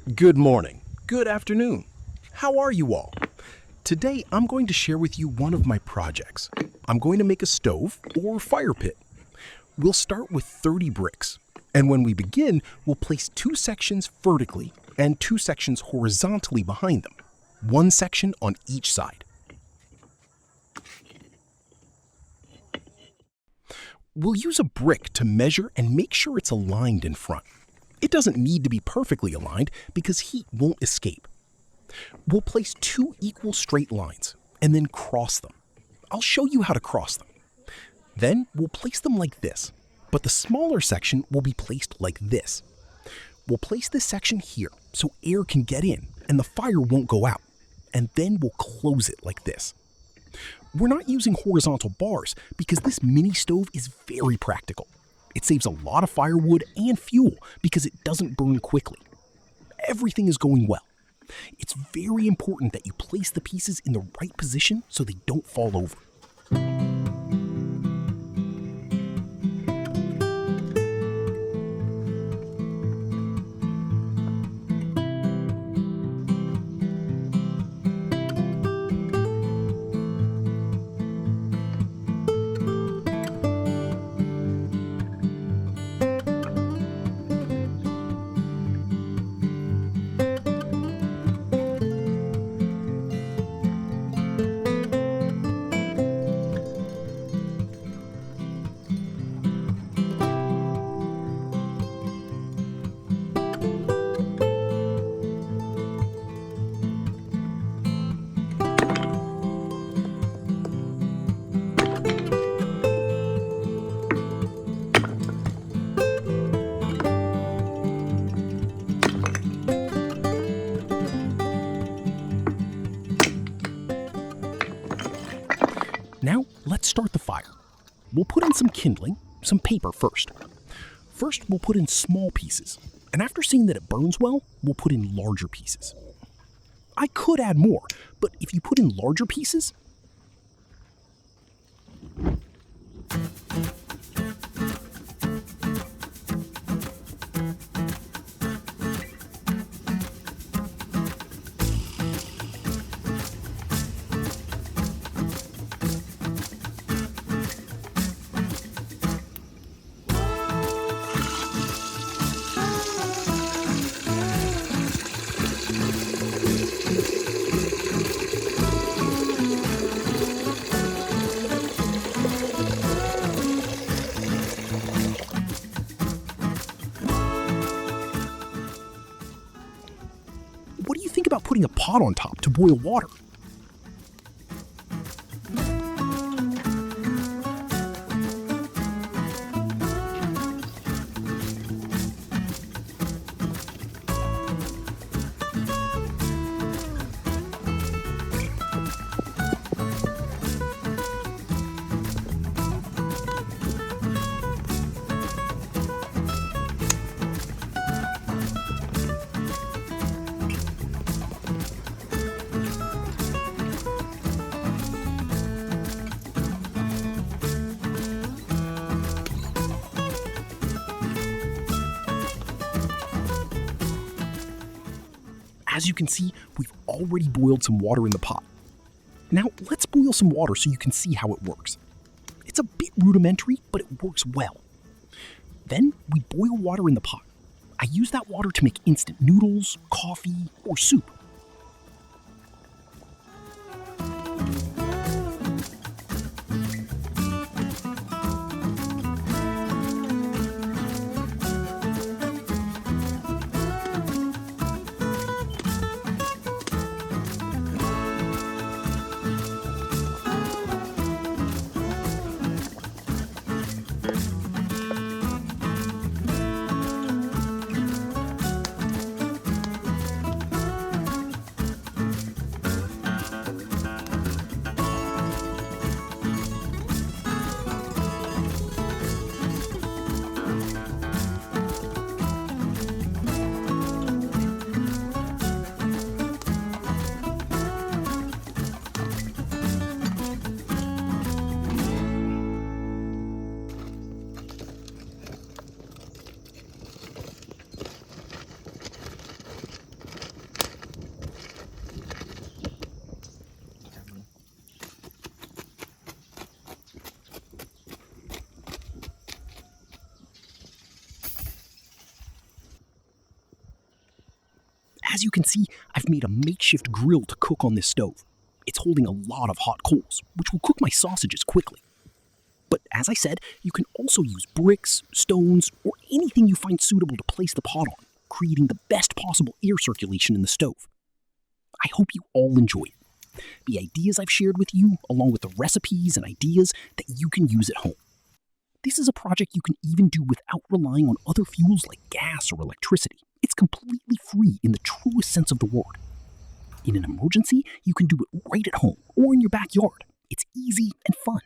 Good morning, good afternoon. How are you all? Today I'm going to share with you one of my projects. I'm going to make a stove or fire pit. We'll start with 30 bricks, and when we begin, we'll place 2 sections vertically and 2 sections horizontally behind them, 1 section on each side. We'll use a brick to measure and make sure it's aligned in front. It doesn't need to be perfectly aligned because heat won't escape. We'll place 2 equal straight lines and then cross them. I'll show you how to cross them. Then we'll place them like this, but the smaller section will be placed like this. We'll place this section here so air can get in and the fire won't go out, and then we'll close it like this. We're not using horizontal bars because this mini stove is very practical. It saves a lot of firewood and fuel because it doesn't burn quickly. Everything is going well. It's very important that you place the pieces in the right position so they don't fall over. Now, let's start the fire. We'll put in some kindling, some paper first. First, we'll put in small pieces, and after seeing that it burns well, we'll put in larger pieces. I could add more, but if you put in larger pieces, what do you think about putting a pot on top to boil water? As you can see, we've already boiled some water in the pot. Now let's boil some water so you can see how it works. It's a bit rudimentary, but it works well. Then we boil water in the pot. I use that water to make instant noodles, coffee, or soup. As you can see, I've made a makeshift grill to cook on this stove. It's holding a lot of hot coals, which will cook my sausages quickly. But as I said, you can also use bricks, stones, or anything you find suitable to place the pot on, creating the best possible air circulation in the stove. I hope you all enjoy it. The ideas I've shared with you, along with the recipes and ideas that you can use at home. This is a project you can even do without relying on other fuels like gas or electricity. It's completely free in the truest sense of the word. In an emergency, you can do it right at home or in your backyard. It's easy and fun.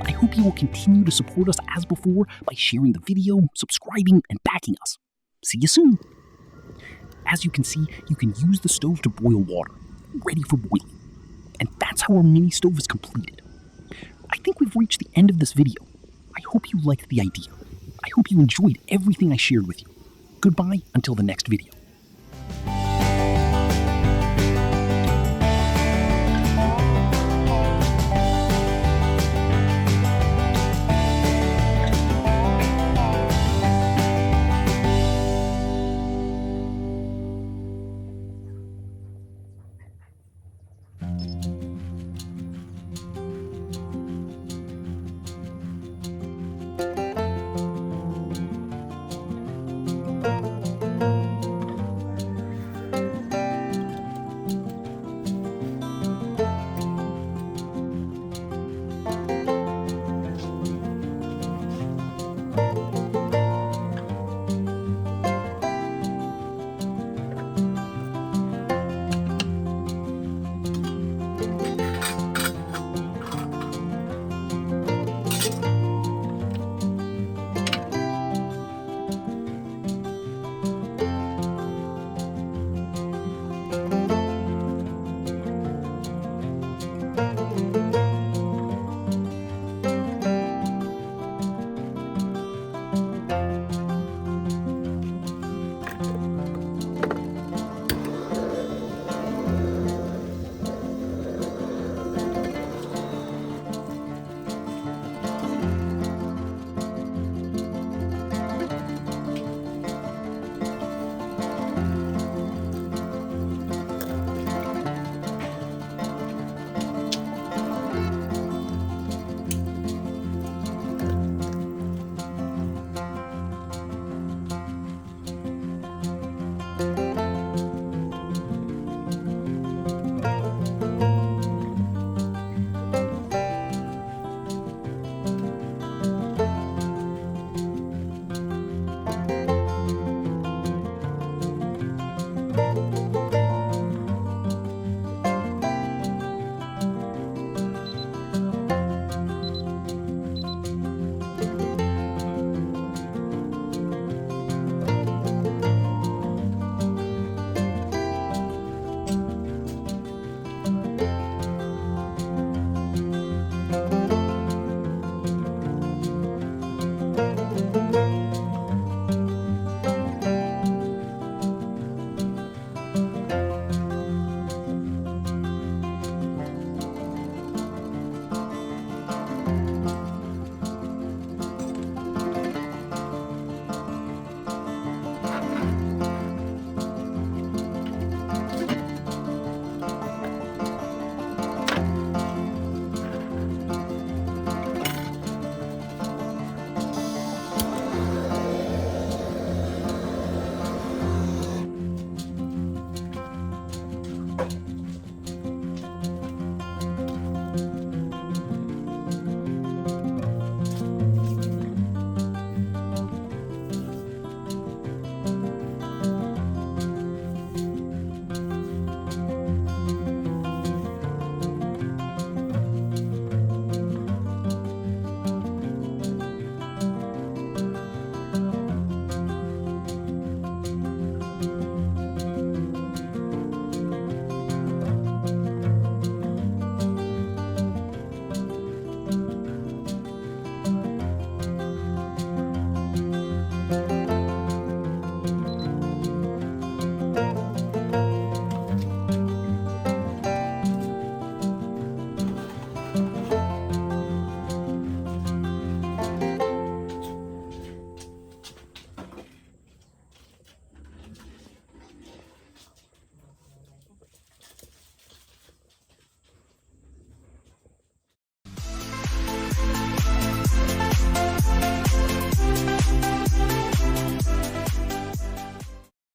I hope you will continue to support us as before by sharing the video, subscribing, and backing us. See you soon! As you can see, you can use the stove to boil water, ready for boiling. And that's how our mini stove is completed. I think we've reached the end of this video. I hope you liked the idea. I hope you enjoyed everything I shared with you. Goodbye until the next video.